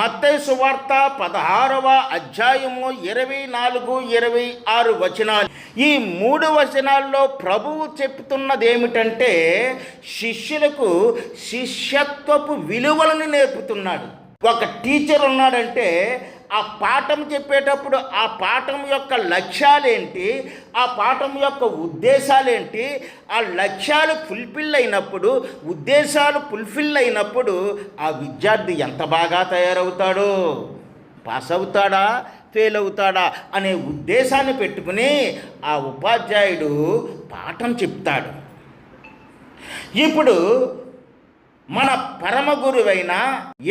మత్తయి సువార్త 16వ అధ్యాయము 24, 26 వచనాలు. ఈ 3 వచనాల్లో ప్రభువు చెప్తున్నది ఏమిటంటే శిష్యులకు శిష్యత్వపు విలువలను నేర్పుతున్నాడు. ఒక టీచర్ ఉన్నాడంటే ఆ పాఠం చెప్పేటప్పుడు ఆ పాఠం యొక్క లక్ష్యాలేంటి, ఆ పాఠం యొక్క ఉద్దేశాలేంటి, ఆ లక్ష్యాలు ఫుల్ఫిల్ అయినప్పుడు, ఉద్దేశాలు ఫుల్ఫిల్ అయినప్పుడు ఆ విద్యార్థి ఎంత బాగా తయారవుతాడో, పాస్ అవుతాడా ఫెయిల్ అవుతాడా అనే ఉద్దేశాన్ని పెట్టుకుని ఆ ఉపాధ్యాయుడు పాఠం చెప్తాడు. ఇప్పుడు మన పరమ గురువైన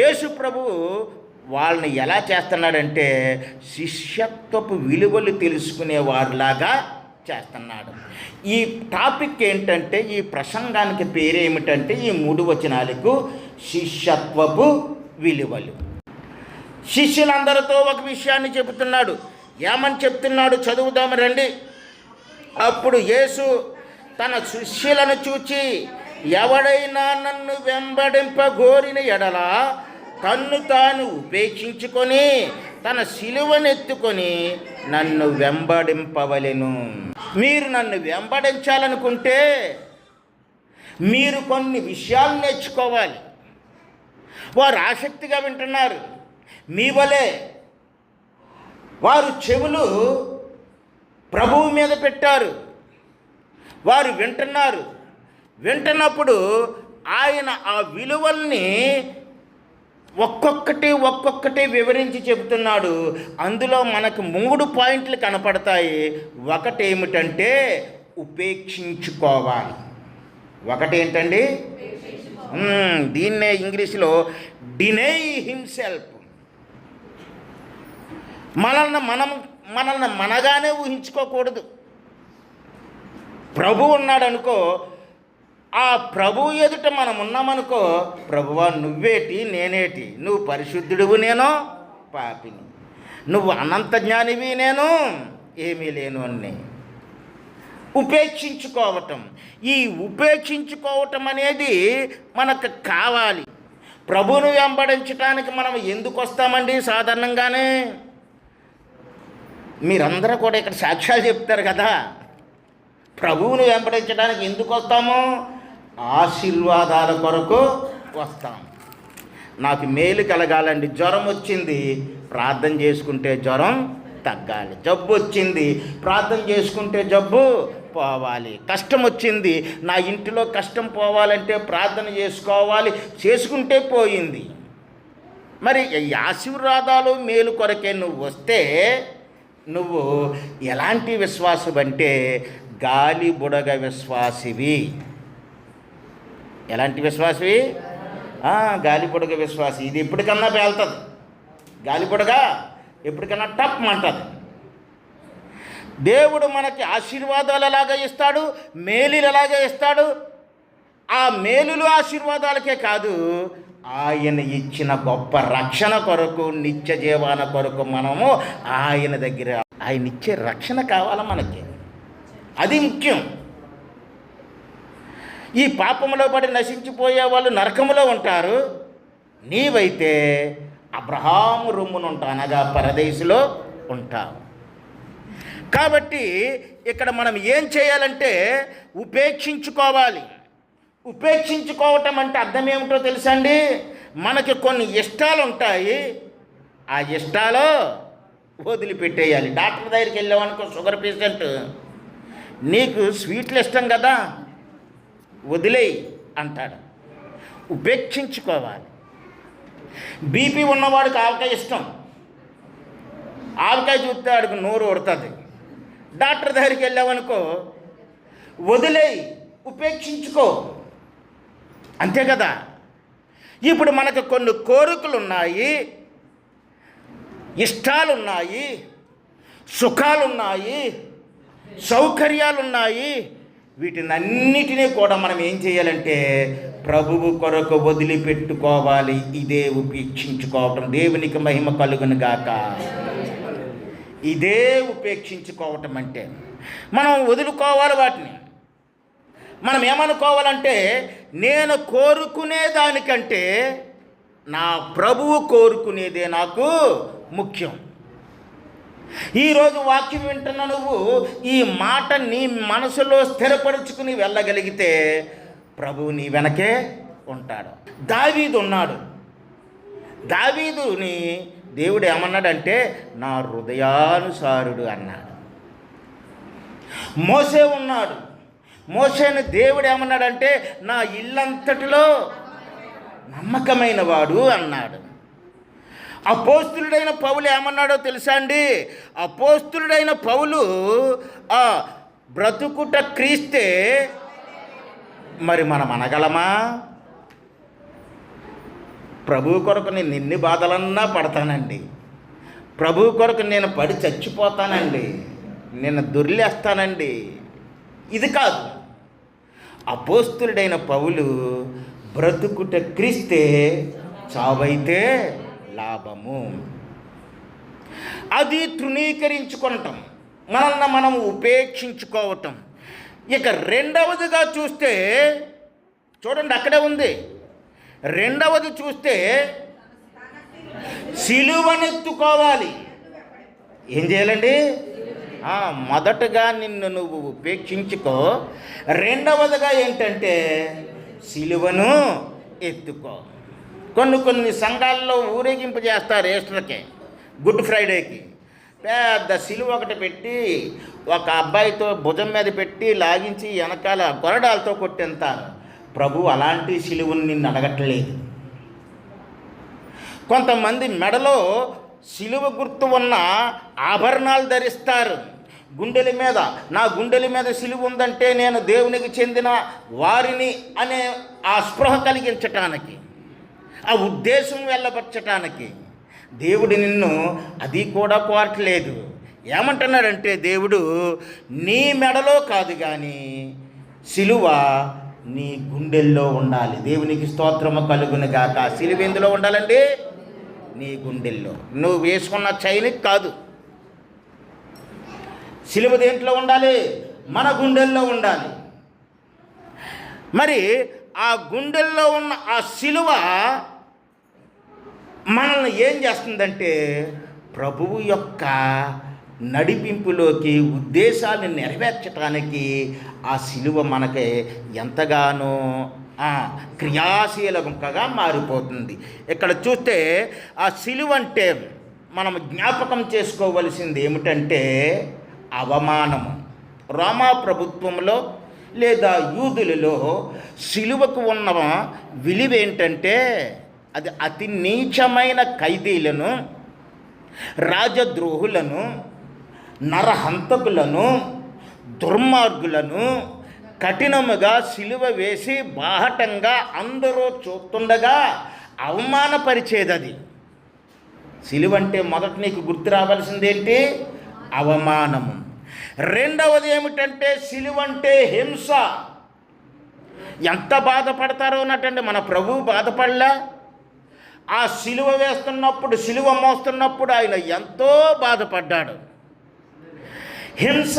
యేసు ప్రభువు వాళ్ళని ఎలా చేస్తున్నాడంటే శిష్యత్వపు విలువలు తెలుసుకునే వారిలాగా చేస్తున్నాడు. ఈ టాపిక్ ఏంటంటే, ఈ ప్రసంగానికి పేరేమిటంటే ఈ 3 వచనాలకు శిష్యత్వపు విలువలు. శిష్యులందరితో ఒక విషయాన్ని చెబుతున్నాడు. ఏమని చెప్తున్నాడు చదువుదాము రండి. అప్పుడు యేసు తన శిష్యులను చూచి, ఎవడైనా నన్ను వెంబడింపగోరిన ఎడల తన్ను తాను ఉపేక్షించుకొని తన సిలువనెత్తుకొని నన్ను వెంబడింపవలెను. మీరు నన్ను వెంబడించాలనుకుంటే మీరు కొన్ని విషయాలు నేర్చుకోవాలి. వారు ఆసక్తిగా వింటున్నారు. మీ వలే వారు చెవులు ప్రభువు మీద పెట్టారు. వారు వింటున్నారు. వింటున్నప్పుడు ఆయన ఆ విలువల్ని ఒక్కొక్కటి వివరించి చెబుతున్నాడు. అందులో మనకు 3 పాయింట్లు కనపడతాయి. ఒకటేమిటంటే ఉపేక్షించుకోవాలి. ఒకటేంటండి, దీన్నే ఇంగ్లీష్లో డినై హిమ్సెల్ఫ్. మనల్ని మనగానే ఊహించుకోకూడదు. ప్రభు ఉన్నాడనుకో, ఆ ప్రభు ఎదుట మనం ఉన్నామనుకో, ప్రభువా నువ్వేటి నేనేటి, నువ్వు పరిశుద్ధుడివి నేను పాపిని, నువ్వు అనంత జ్ఞానివి నేను ఏమీ లేను అని ఉపేక్షించుకోవటం. ఈ ఉపేక్షించుకోవటం అనేది మనకు కావాలి. ప్రభువును వెంబడించడానికి మనం ఎందుకు వస్తామండి? సాధారణంగానే మీరందరూ కూడా ఇక్కడ సాక్ష్యాలు చెప్తారు కదా. ప్రభువును వెంబడించడానికి ఎందుకు వస్తాము? ఆశీర్వాదాల కొరకు వస్తాం. నాకు మేలు కలగాలండి, జ్వరం వచ్చింది, ప్రార్థన చేసుకుంటే జ్వరం తగ్గాలి. జబ్బు వచ్చింది, ప్రార్థన చేసుకుంటే జబ్బు పోవాలి. కష్టం వచ్చింది, నా ఇంటిలో కష్టం పోవాలంటే ప్రార్థన చేసుకోవాలి, చేసుకుంటే పోయింది. మరి ఈ ఆశీర్వాదాలు మేలు కొరకే నువ్వు వస్తే నువ్వు ఎలాంటి విశ్వాసం అంటే గాలి బుడగ విశ్వాసివి. ఎలాంటి విశ్వాసివి? గాలి బుడగ విశ్వాసి. ఇది ఎప్పటికన్నా పేలుతుంది. గాలి బుడగ ఎప్పటికన్నా టప్ అంటుంది. దేవుడు మనకి ఆశీర్వాదాలు ఎలాగ ఇస్తాడు, మేలులు ఎలాగ ఇస్తాడు. ఆ మేలులు ఆశీర్వాదాలకే కాదు, ఆయన ఇచ్చిన గొప్ప రక్షణ కొరకు, నిత్య జీవన కొరకు మనము ఆయన దగ్గర, ఆయన ఇచ్చే రక్షణ కావాలా మనకి. అది ముఖ్యం. ఈ పాపంలో పడి నశించిపోయే వాళ్ళు నరకములో ఉంటారు. నీవైతే అబ్రహాము రొమ్మును ఉంటావు, అనగా పరదేశులో ఉంటావు. కాబట్టి ఇక్కడ మనం ఏం చేయాలంటే ఉపేక్షించుకోవాలి. ఉపేక్షించుకోవటం అంటే అర్థం ఏమిటో తెలుసా అండి? మనకి కొన్ని ఇష్టాలు ఉంటాయి, ఆ ఇష్టాలు వదిలిపెట్టేయాలి. డాక్టర్ దగ్గరికి వెళ్ళామనుకో, షుగర్ పేషెంట్, నీకు స్వీట్లు ఇష్టం కదా, వదిలేయి అంటాడు. ఉపేక్షించుకోవాలి. బీపీ ఉన్నవాడికి ఆవకాయ ఇష్టం, ఆవకాయ చూస్తే వాడికి నోరు ఉడుతుంది. డాక్టర్ దగ్గరికి వెళ్ళామనుకో, వదిలేయి, ఉపేక్షించుకో, అంతే కదా. ఇప్పుడు మనకు కొన్ని కోరికలు ఉన్నాయి, ఇష్టాలున్నాయి, సుఖాలున్నాయి, సౌకర్యాలున్నాయి. వీటినన్నిటినీ కూడా మనం ఏం చేయాలంటే ప్రభువు కొరకు వదిలిపెట్టుకోవాలి. ఇదే ఉపేక్షించుకోవటం. దేవునికి మహిమ కలుగును గాక. ఇదే ఉపేక్షించుకోవటం అంటే మనం వదులుకోవాలి వాటిని. మనం ఏమనుకోవాలంటే, నేను కోరుకునే దానికంటే నా ప్రభువు కోరుకునేదే నాకు ముఖ్యం. ఈరోజు వాక్యం వింటున్న నువ్వు ఈ మాట నీ మనసులో స్థిరపరుచుకుని వెళ్ళగలిగితే ప్రభువు నీ వెనకే ఉంటాడు. దావీదు ఉన్నాడు. దావీదుని దేవుడు ఏమన్నాడంటే నా హృదయానుసారుడు అన్నాడు. మోసే ఉన్నాడు. మోసేని దేవుడు ఏమన్నాడంటే నా ఇల్లంతటిలో నమ్మకమైన వాడు అన్నాడు. అపోస్తులుడైన పౌలు ఏమన్నాడో తెలుసా అండి? అపోస్తులుడైన పౌలు బ్రతుకుట క్రీస్తే మరి మనం అనగలమా? ప్రభు కొరకు నేను ఎన్ని బాధలన్నా పడతానండి, ప్రభు కొరకు నేను పడి చచ్చిపోతానండి, నేను దొర్లేస్తానండి, ఇది కాదు. అపోస్తులుడైన పౌలు బ్రతుకుట క్రీస్తే చావైతే లాభము. అది తృణీకరించుకోవటం, మనల్ని మనం ఉపేక్షించుకోవటం. ఇక రెండవదిగా చూస్తే చూడండి, అక్కడే ఉంది. రెండవది చూస్తే సిలువనెత్తుకోవాలి. ఏం చేయాలండి? మొదటగా నిన్ను నువ్వు ఉపేక్షించుకో. రెండవదిగా ఏంటంటే సిలువను ఎత్తుకో. కొన్ని సంఘాల్లో ఊరేగింపు చేస్తారు ఈస్టర్కి, గుడ్ ఫ్రైడేకి. పెద్ద సిలువ ఒకటి పెట్టి ఒక అబ్బాయితో భుజం మీద పెట్టి లాగించి వెనకాల కొరడాలతో కొట్టేంతారు. ప్రభు అలాంటి సిలువను నిన్ను అడగట్లేదు. కొంతమంది మెడలో సిలువ గుర్తు ఉన్న ఆభరణాలు ధరిస్తారు. గుండెల మీద, నా గుండెల మీద సిలువ ఉందంటే నేను దేవునికి చెందిన వారిని అనే ఆ స్పృహ కలిగించటానికి, ఆ ఉద్దేశం వెళ్ళపరచటానికి దేవుడు నిన్ను అది కూడా కోరట్లేదు. ఏమంటున్నాడంటే దేవుడు నీ మెడలో కాదు కానీ సిలువ నీ గుండెల్లో ఉండాలి. దేవునికి స్తోత్రము కలుగును గాక. సిలువ ఎందులో ఉండాలండి? నీ గుండెల్లో. నువ్వు వేసుకున్న చైనికి కాదు. సిలువ దేంట్లో ఉండాలి? మన గుండెల్లో ఉండాలి. మరి ఆ గుండెల్లో ఉన్న ఆ సిలువ మనల్ని ఏం చేస్తుందంటే ప్రభువు యొక్క నడిపింపులోకి, ఉద్దేశాన్ని నెరవేర్చడానికి ఆ సిలువ మనకి ఎంతగానో క్రియాశీలకంగా మారిపోతుంది. ఇక్కడ చూస్తే ఆ సిలువ అంటే మనం జ్ఞాపకం చేసుకోవలసింది ఏమిటంటే అవమానము. రోమా ప్రభుత్వంలో లేదా యూదులలో సిలువకు ఉన్న విలువ ఏంటంటే అది అతి నీచమైన ఖైదీలను, రాజద్రోహులను, నరహంతకులను, దుర్మార్గులను కఠినముగా సిలువ వేసి బాహటంగా అందరూ చూస్తుండగా అవమానపరిచేది. అది సిలువ అంటే మొదట నీకు గుర్తు రావాల్సిందేంటి? అవమానము. రెండవది ఏమిటంటే సిలువ అంటే హింస. ఎంత బాధపడతారో అన్నట్టండి. మన ప్రభువు బాధపడలా? ఆ సిలువ వేస్తున్నప్పుడు, సిలువ మోస్తున్నప్పుడు ఆయన ఎంతో బాధపడ్డాడు. హింస.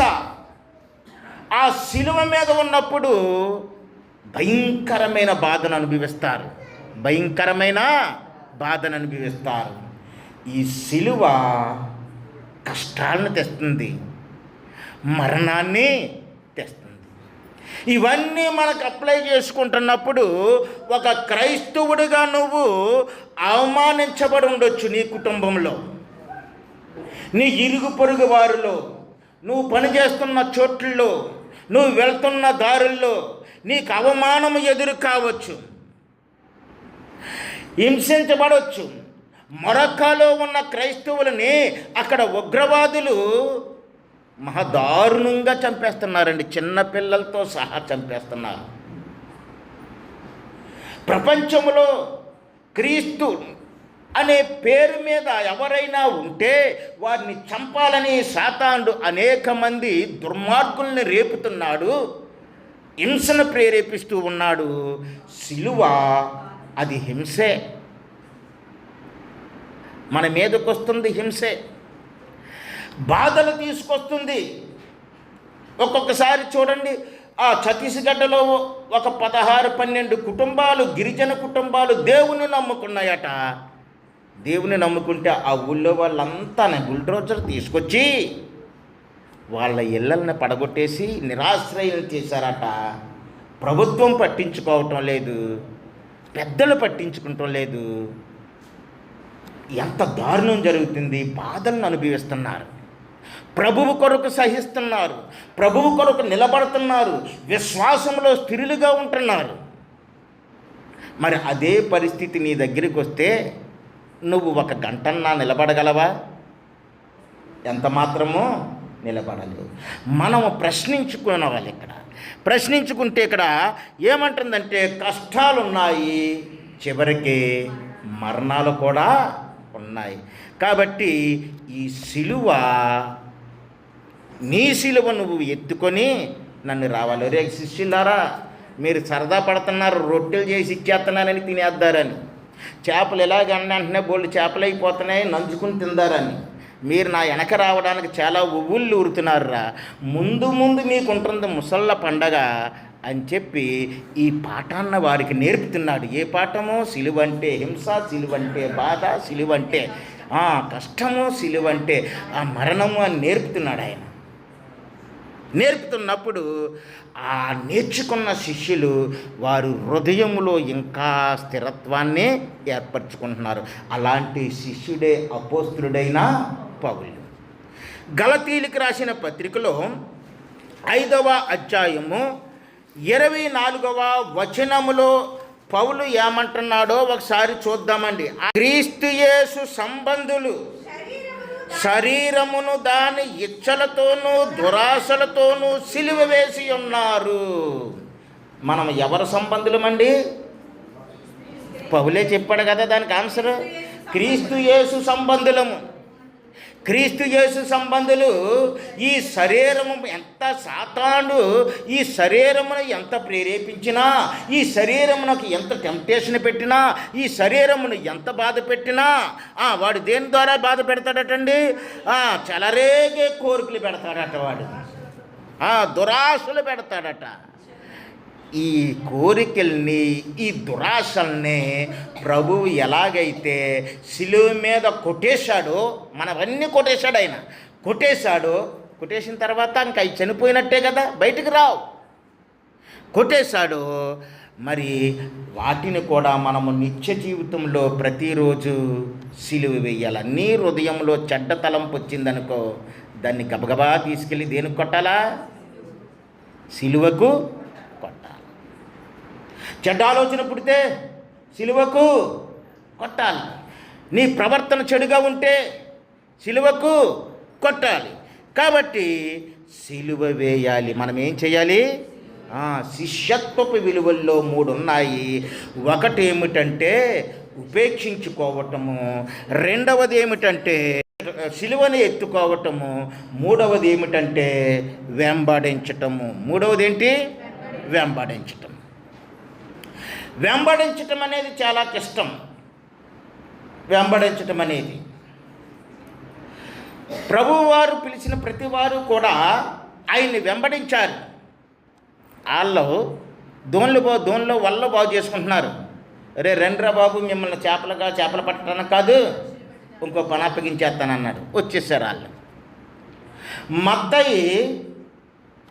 ఆ సిలువ మీద ఉన్నప్పుడు భయంకరమైన బాధను అనుభవిస్తారు. భయంకరమైన బాధను అనుభవిస్తారు. ఈ సిలువ కష్టాలను తెస్తుంది, మరణాన్ని తెస్తుంది. ఇవన్నీ మనకు అప్లై చేసుకుంటున్నప్పుడు ఒక క్రైస్తవుడిగా నువ్వు అవమానించబడి ఉండొచ్చు. నీ కుటుంబంలో, నీ ఇరుగు పొరుగు వారిలో, నువ్వు పనిచేస్తున్న చోట్లలో, నువ్వు వెళ్తున్న దారుల్లో నీకు అవమానం ఎదురు కావచ్చు, హింసించబడవచ్చు. మొరక్కాలో ఉన్న క్రైస్తవులని అక్కడ ఉగ్రవాదులు మహాదారుణంగా చంపేస్తున్నారండి. చిన్నపిల్లలతో సహా చంపేస్తున్నారు. ప్రపంచంలో క్రీస్తు అనే పేరు మీద ఎవరైనా ఉంటే వారిని చంపాలని సాతానుడు అనేక మంది దుర్మార్గుల్ని రేపుతున్నాడు, హింసను ప్రేరేపిస్తూ ఉన్నాడు. సిలువ అది హింసే. మన మీదకు వస్తుంది హింసే, బాధలు తీసుకొస్తుంది. ఒక్కొక్కసారి చూడండి, ఆ ఛత్తీస్గఢ్లో ఒక 16-12 కుటుంబాలు, గిరిజన కుటుంబాలు దేవుని నమ్ముకున్నాయట. దేవుని నమ్ముకుంటే ఆ ఊళ్ళో వాళ్ళంతా బుల్డోజర్ తీసుకొచ్చి వాళ్ళ ఇళ్ళని పడగొట్టేసి నిరాశ్రయం చేశారట. ప్రభుత్వం పట్టించుకోవటం లేదు, పెద్దలు పట్టించుకుంటం లేదు. ఎంత దారుణం జరుగుతుంది. బాధలను అనుభవిస్తున్నారు, ప్రభువు కొరకు సహిస్తున్నారు, ప్రభువు కొరకు నిలబడుతున్నారు, విశ్వాసంలో స్థిరులుగా ఉంటున్నారు. మరి అదే పరిస్థితి నీ దగ్గరికి వస్తే నువ్వు ఒక గంటన్నా నిలబడగలవా? ఎంత మాత్రమో నిలబడలేవు. మనము ప్రశ్నించుకోవాలి. ఇక్కడ ప్రశ్నించుకుంటే ఇక్కడ ఏమంటుందంటే కష్టాలు ఉన్నాయి, చివరికి మరణాలు కూడా ఉన్నాయి. కాబట్టి ఈ సిలువ, నీ సిలువ నువ్వు ఎత్తుకొని నన్ను రావాలి. రే శిష్యులారా, మీరు సరదా పడుతున్నారు, రొట్టెలు చేసి ఇచ్చేస్తున్నానని తినేద్దారని, చేపలు ఎలాగన్నా వెంటనే బోళ్ళు చేపలు అయిపోతున్నాయి నంచుకుని తిందారని. మీరు నా వెనక రావడానికి చాలా ఉవ్వుళ్ళు ఊరుతున్నారురా. ముందు ముందు మీకు ఉంటుంది ముసళ్ళ పండగ అని చెప్పి ఈ పాఠాన్ని వారికి నేర్పుతున్నాడు. ఏ పాఠమో? సిలువంటే హింస, సిలువంటే బాధ, సిలువంటే కష్టము, సిలువంటే ఆ మరణము అని నేర్పుతున్నాడు ఆయన. నేర్పుతున్నప్పుడు ఆ నేర్చుకున్న శిష్యులు వారు హృదయంలో ఇంకా స్థిరత్వాన్ని ఏర్పరచుకుంటున్నారు. అలాంటి శిష్యుడే అపోస్తలుడైన పౌలు. గలతీయులకు రాసిన పత్రికలో 5వ అధ్యాయము 24వ వచనములో పౌలు ఏమంటున్నాడో ఒకసారి చూద్దామండి. క్రీస్తు యేసు సంబంధులు శరీరమును దాని ఇచ్చలతోనూ దురాశలతోనూ సిలువ వేసి ఉన్నారు. మనం ఎవరి సంబంధులమండి? పౌలే చెప్పాడు కదా దానికి ఆన్సర్. క్రీస్తు యేసు సంబంధులము. క్రీస్తు యేసు సంబంధులు. ఈ శరీరము ఎంత సాతాను ఈ శరీరమును ఎంత ప్రేరేపించినా, ఈ శరీరమునకు ఎంత టెంప్టేషన్ పెట్టినా, ఈ శరీరమును ఎంత బాధ పెట్టినా వాడు దేని ద్వారా బాధ పెడతాడటండి? చెలరేగే కోరికలు పెడతాడట వాడు, దురాశలు పెడతాడట. ఈ కోరికల్ని, ఈ దురాశల్ని ప్రభువు ఎలాగైతే సిలువ మీద కొట్టేశాడో, మనవన్నీ కొట్టేశాడు ఆయన. కొట్టేసిన తర్వాత ఇంకా అవి చనిపోయినట్టే కదా, బయటికి రావు. కొట్టేశాడు. మరి వాటిని కూడా మనము నిత్య జీవితంలో ప్రతిరోజు సిలువ వేయాలి. నీ హృదయంలో చెడ్డ తలంపు వచ్చిందనుకో, దాన్ని గబగబా తీసుకెళ్ళి దేనికి కొట్టాలా? సిలువకు కొట్టాలి. చెడ్డ ఆలోచన పుడితే సిలువకు కొట్టాలి. నీ ప్రవర్తన చెడుగా ఉంటే సిలువకు కొట్టాలి. కాబట్టి సిలువ వేయాలి. మనం ఏం చేయాలి? శిష్యత్వపు విలువల్లో 3 ఉన్నాయి. ఒకటి ఏమిటంటే ఉపేక్షించుకోవటము, రెండవది ఏమిటంటే సిలువను ఎత్తుకోవటము, మూడవది ఏమిటంటే వెంబడించటము. మూడవది ఏంటి? వెంబడించటం. వెంబడించటం అనేది చాలా కష్టం. వెంబడించటం అనేది ప్రభువారు పిలిచిన ప్రతి వారు కూడా ఆయన్ని వెంబడించారు. వాళ్ళు దోన్లో వల్ల బాగు చేసుకుంటున్నారు. రండ్రా బాబు, మిమ్మల్ని చేపలు పట్టడానికి కాదు, ఇంకో పని అప్పగించేస్తానన్నాడు. వచ్చేసారు వాళ్ళు. మత్తయి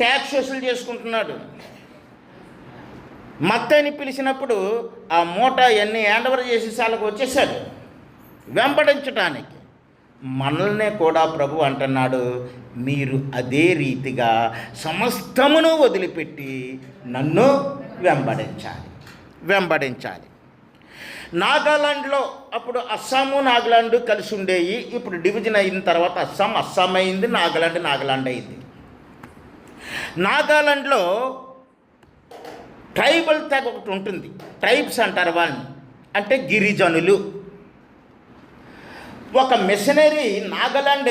ట్యాక్స్ వసూలు చేసుకుంటున్నాడు. మత్తయిని పిలిచినప్పుడు ఆ మూట ఎన్ని హ్యాండవర్ చేసి వాళ్ళకు వచ్చేసాడు వెంబడించటానికి. మనల్నే కూడా ప్రభు అంటున్నాడు, మీరు అదే రీతిగా సమస్తమును వదిలిపెట్టి నన్ను వెంబడించాలి. నాగాలాండ్లో అప్పుడు అస్సాము నాగాలాండ్ కలిసి ఉండేవి. ఇప్పుడు డివిజన్ అయిన తర్వాత అస్సాం అయింది, నాగాలాండ్ అయింది. నాగాలాండ్లో ట్రైబల్ తెగ ఒకటి ఉంటుంది. ట్రైబ్స్ అంటారు వాళ్ళని, అంటే గిరిజనులు. ఒక మిషనరీ నాగాలాండ్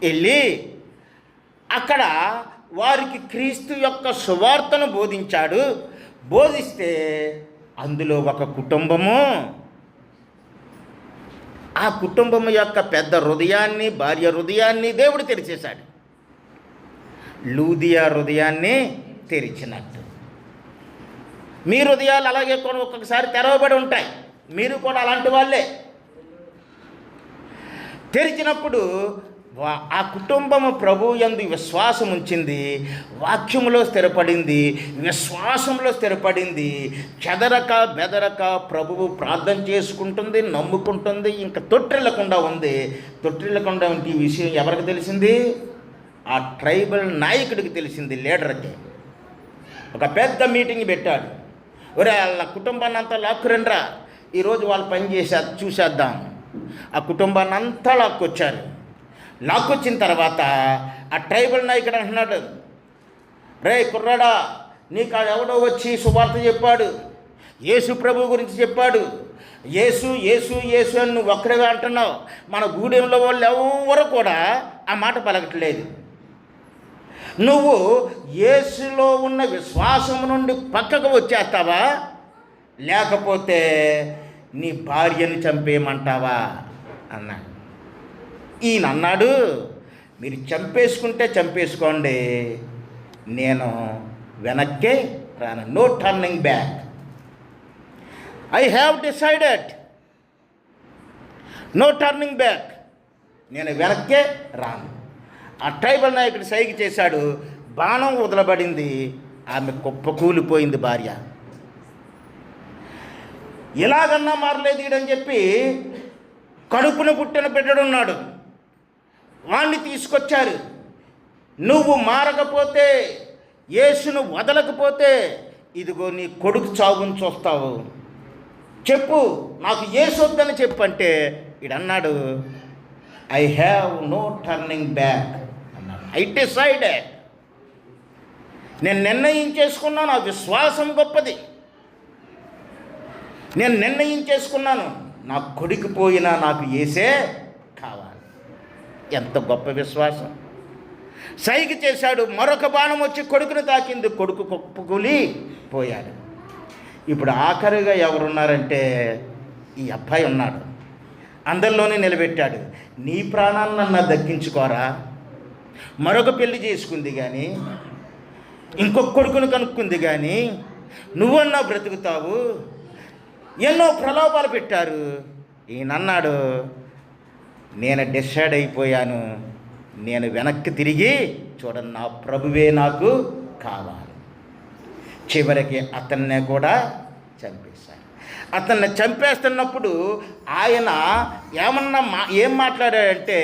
వెళ్ళి అక్కడ వారికి క్రీస్తు యొక్క సువార్తను బోధిస్తే అందులో ఒక కుటుంబము, ఆ కుటుంబం యొక్క పెద్ద హృదయాన్ని, భార్య హృదయాన్ని దేవుడు తెరిచేశాడు. లూదియా హృదయాన్ని తెరిచినట్టు. మీ హృదయాలు అలాగే కూడా ఒక్కొక్కసారి తెరవబడి ఉంటాయి. మీరు కూడా అలాంటి వాళ్ళే. తెరిచినప్పుడు ఆ కుటుంబము ప్రభువు యందు విశ్వాసం ఉంచింది, వాక్యములో స్థిరపడింది, విశ్వాసంలో స్థిరపడింది. చెదరక బెదరక ప్రభువు ప్రార్థన చేసుకుంటుంది, నమ్ముకుంటుంది. ఇంకా తొట్టిల్లకుండా ఉంది. తొట్టిల్లకుండా ఉంటే ఈ విషయం ఎవరికి తెలిసింది? ఆ ట్రైబల్ నాయకుడికి తెలిసింది, లీడర్కి. ఒక పెద్ద మీటింగ్ పెట్టాడు. ఒరే వాళ్ళ కుటుంబాన్ని అంతా లాక్కురండ్రా, ఈరోజు వాళ్ళు పని చూసేద్దాం. ఆ కుటుంబాన్ని అంతా లాక్కొచ్చారు. లాక్కొచ్చిన తర్వాత ఆ ట్రైబల్ నాయకుడు అంటున్నాడు, రే కుర్రాడా, నీకు ఎవడో వచ్చి సువార్త చెప్పాడు, యేసు ప్రభు గురించి చెప్పాడు. యేసు యేసు యేసు అని నువ్వు ఒక్కడే అంటున్నావు. మన గూడెంలో వాళ్ళు ఎవరు కూడా ఆ మాట పలకట్లేదు. నువ్వు యేసులో ఉన్న విశ్వాసం నుండి పక్కకు వచ్చేస్తావా, లేకపోతే నీ భార్యని చంపేయమంటావా అన్నాడు. ఈయన అన్నాడు, మీరు చంపేసుకుంటే చంపేసుకోండి, నేను వెనక్కే రాను. No turning back. I have decided, no turning back. నేను వెనక్కే రాను. ఆ ట్రైబల్ నాయకుడు సైగ చేశాడు. బాణం వదలబడింది. ఆమె కుప్పకూలిపోయింది భార్య. ఇలాగన్నా మారలేదు ఈడని చెప్పి కడుపున పుట్టిన బిడ్డడున్నాడు, వాణ్ణి తీసుకొచ్చారు. నువ్వు మారకపోతే, యేసును వదలకపోతే ఇదిగో నీ కొడుకు చావుని చూస్తావు. చెప్పు, నాకు యేసు వద్దని చెప్పంటే ఈడన్నాడు, I have no turning back అన్నాడు. I decided. నేను నిర్ణయించేసుకున్నాను. ఆ విశ్వాసం గొప్పది. నేను నిర్ణయించేసుకున్నాను, నా కొడుకు పోయినా నాకు యేసే కావాలి. ఎంత గొప్ప విశ్వాసం. సైగ చేశాడు. మరొక బాణం వచ్చి కొడుకుని తాకింది. కొడుకు కుప్పకూలి పోయాడు. ఇప్పుడు ఆఖరిగా ఎవరున్నారంటే ఈ అబ్బాయి ఉన్నాడు. అందరిలోనే నిలబెట్టాడు. నీ ప్రాణాలన్నా దక్కించుకోరా, మరొక పెళ్లి చేసుకుంది కానీ, ఇంకొక కొడుకును కనుక్కుంది కానీ, నువ్వన్నా బ్రతుకుతావు. ఎన్నో ప్రలోభాలు పెట్టారు. ఈయనన్నాడు, నేను డిసైడ్ అయిపోయాను, నేను వెనక్కి తిరిగి చూడండి, నా ప్రభువే నాకు కావాలి. చివరికి అతన్నే కూడా చంపేశారు. అతన్ని చంపేస్తున్నప్పుడు ఆయన ఏం మాట్లాడాడంటే,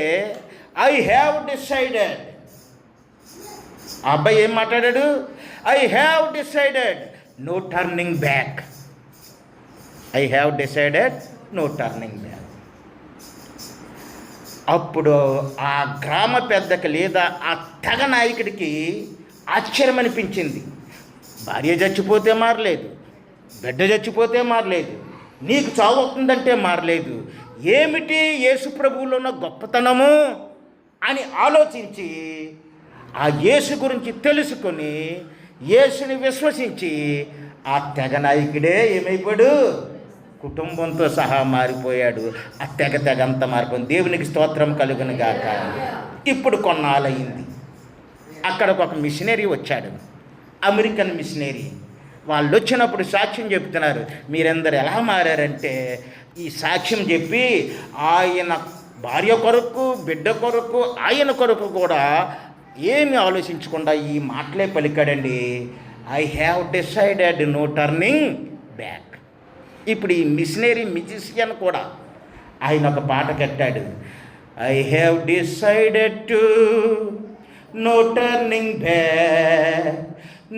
ఐ హ్యావ్ డిసైడెడ్. ఆ అబ్బాయి ఏం మాట్లాడాడు? I have decided, no turning back. I have decided, no turning back. అప్పుడు ఆ గ్రామ పెద్దకి లేదా ఆ తెగ నాయకుడికి ఆశ్చర్యం అనిపించింది. భార్య చచ్చిపోతే మారలేదు, బిడ్డ చచ్చిపోతే మారలేదు, నీకు చావు అవుతుందంటే మారలేదు. ఏమిటి యేసు ప్రభువులో ఉన్న గొప్పతనము అని ఆలోచించి ఆ యేసు గురించి తెలుసుకొని యేసుని విశ్వసించి ఆ తెగ నాయకుడే ఏమైపోయాడు? కుటుంబంతో సహా మారిపోయాడు. ఆ తెగంతా మారిపోయింది. దేవునికి స్తోత్రం కలుగును గాక. ఇప్పుడు కొన్నాళ్ళయింది. అక్కడికి ఒక మిషనరీ వచ్చాడు, అమెరికన్ మిషనరీ. వాళ్ళు వచ్చినప్పుడు సాక్ష్యం చెప్తున్నారు. మీరందరూ ఎలా మారారంటే, ఈ సాక్ష్యం చెప్పి ఆయన భార్య కొరకు, బిడ్డ కొరకు, ఆయన కొరకు కూడా ఏమి ఆలోచించకుండా ఈ మాటలే పలికాడండి. I have decided, no turning back. ఇప్పుడు ఈ మిషనరీ మ్యూజిషియన్ కూడా ఆయన ఒక పాట కట్టాడు. I have decided to no turning back,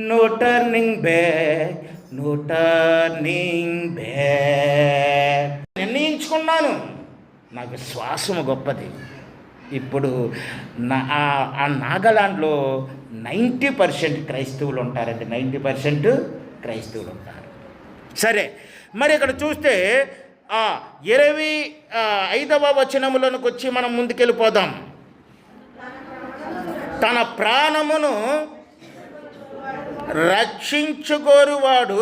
no turning back, no turning back. నిర్ణయించుకున్నాను. నా విశ్వాసము గొప్పది. ఇప్పుడు ఆ నాగాలాండ్లో 90% క్రైస్తవులు ఉంటారండి. 90% క్రైస్తవులు ఉంటారు. సరే, మరి ఇక్కడ చూస్తే 25వ వచనములోనికి వచ్చి మనం ముందుకెళ్ళిపోదాం. తన ప్రాణమును రక్షించుకోరువాడు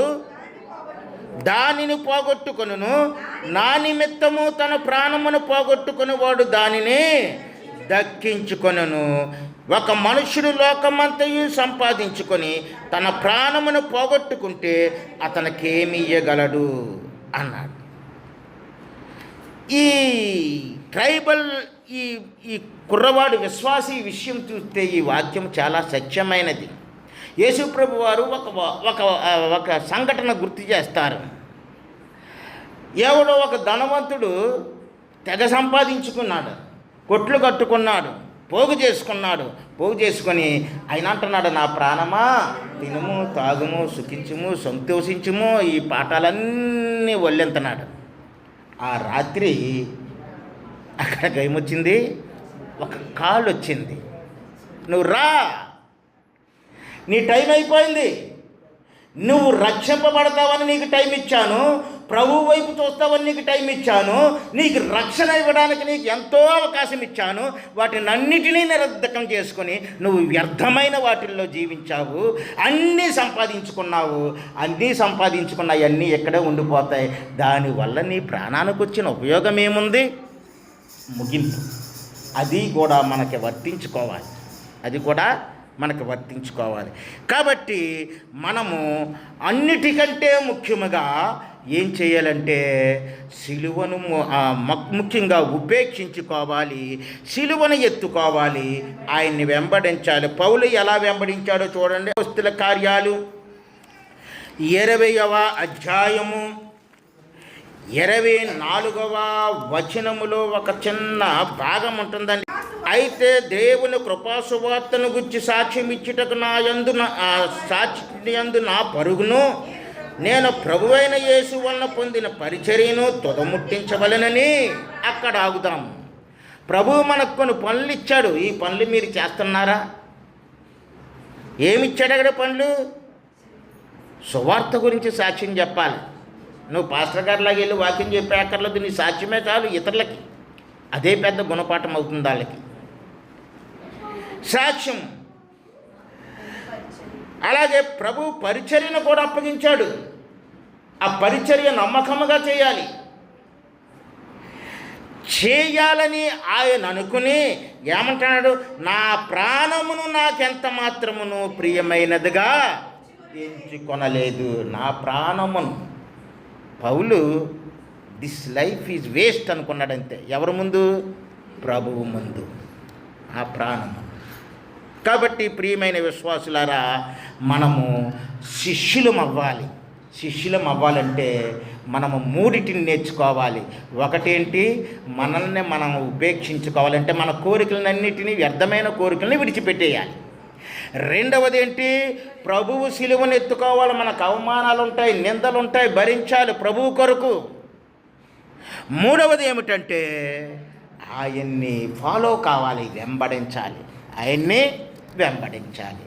దానిని పోగొట్టుకొనును, నా నిమిత్తము తన ప్రాణమును పోగొట్టుకుని వాడు దానిని దక్కించుకొనును. ఒక మనుషుడు లోకమంతయు సంపాదించుకొని తన ప్రాణమును పోగొట్టుకుంటే అతనికేమి ఇయ్యగలడు అన్నాడు. ఈ ట్రైబల్ ఈ ఈ కుర్రవాడు విశ్వాసి విషయం చూస్తే ఈ వాక్యం చాలా సత్యమైనది. యేసుప్రభు వారు ఒక సంఘటన గుర్తు చేస్తారు. ఎవడో ఒక ధనవంతుడు తెగ సంపాదించుకున్నాడు, కొట్లు కట్టుకున్నాడు, పోగు చేసుకొని ఆయన అంటున్నాడు, నా ప్రాణమా తినుము, తాగుము, సుఖించుము, సంతోషించుము, ఈ పాఠాలన్నీ ఒళ్ళెంతనాడు. ఆ రాత్రి అక్కడికి ఏమొచ్చింది, ఒక కాల్ వచ్చింది, నువ్వు రా, నీ టైం అయిపోయింది, నువ్వు రక్షింపబడతావని నీకు టైం ఇచ్చాను, ప్రభు వైపు చూస్తావని నీకు టైం ఇచ్చాను, నీకు రక్షణ ఇవ్వడానికి నీకు ఎంతో అవకాశం ఇచ్చాను, వాటిని అన్నిటినీ నిరర్ధకం చేసుకొని నువ్వు వ్యర్థమైన వాటిల్లో జీవించావు, అన్నీ సంపాదించుకున్నావు, అవన్నీ ఎక్కడే ఉండిపోతాయి, దానివల్ల నీ ప్రాణానికి వచ్చిన ఉపయోగం ఏముంది? ముగింపు. అది కూడా మనకి వర్తించుకోవాలి. కాబట్టి మనము అన్నిటికంటే ముఖ్యముగా ఏం చేయాలంటే సిలువను ముఖ్యంగా ఉపేక్షించుకోవాలి, సిలువను ఎత్తుకోవాలి, ఆయన్ని వెంబడించాలి. పౌలు ఎలా వెంబడించాడో చూడండి. అపోస్తలుల కార్యాలు 20వ అధ్యాయము 24వ వచనములో ఒక చిన్న భాగం ఉంటుందండి. అయితే దేవుని కృపాసువార్తను గురించి సాక్ష్యం ఇచ్చుటకు సాక్షి నా పరుగును నేను ప్రభువైన యేసు వలన పొందిన పరిచర్యను తుదముట్టించవలెనని అక్కడ ఆగుదాం. ప్రభువు మనకు కొన్ని పనులు ఇచ్చాడు. ఈ పనులు మీరు చేస్తున్నారా? ఏమిచ్చాడు అక్కడ పనులు? సువార్త గురించి సాక్ష్యం చెప్పాలి. నువ్వు పాస్టర్ గారిలాగా వెళ్ళి వాక్యం చెప్పే అక్కర్లేదు, నీ సాక్ష్యమే చాలు ఇతరులకి. అదే పెద్ద గుణపాఠం అవుతుంది వాళ్ళకి. సాక్ష్యం. అలాగే ప్రభు పరిచర్యను కూడా అప్పగించాడు. ఆ పరిచర్య నమ్మకముగా చేయాలని ఆయన అనుకుని ఏమంటున్నాడు? నా ప్రాణమును నాకెంత మాత్రమును ప్రియమైనదిగా ఎంచుకొనలేదు. నా ప్రాణమును. పౌలు దిస్ లైఫ్ ఈజ్ వేస్ట్ అనుకున్నాడంతే. ఎవరి ముందు? ప్రభువు ముందు. ఆ ప్రాణము. కాబట్టి ప్రియమైన విశ్వాసులారా, మనము శిష్యులం అవ్వాలంటే మనము మూడిటిని నేర్చుకోవాలి. ఒకటేంటి? మనల్ని మనం ఉపేక్షించుకోవాలంటే మన కోరికలన్నిటినీ, వ్యర్థమైన కోరికలని విడిచిపెట్టేయాలి. రెండవది ఏంటి? ప్రభువు సిలువను ఎత్తుకోవాలి. మనకు అవమానాలు ఉంటాయి, నిందలు ఉంటాయి, భరించాలి ప్రభువు కొరకు. మూడవది ఏమిటంటే ఆయన్ని ఫాలో కావాలి, ఆయన్ని వెంబడించాలి.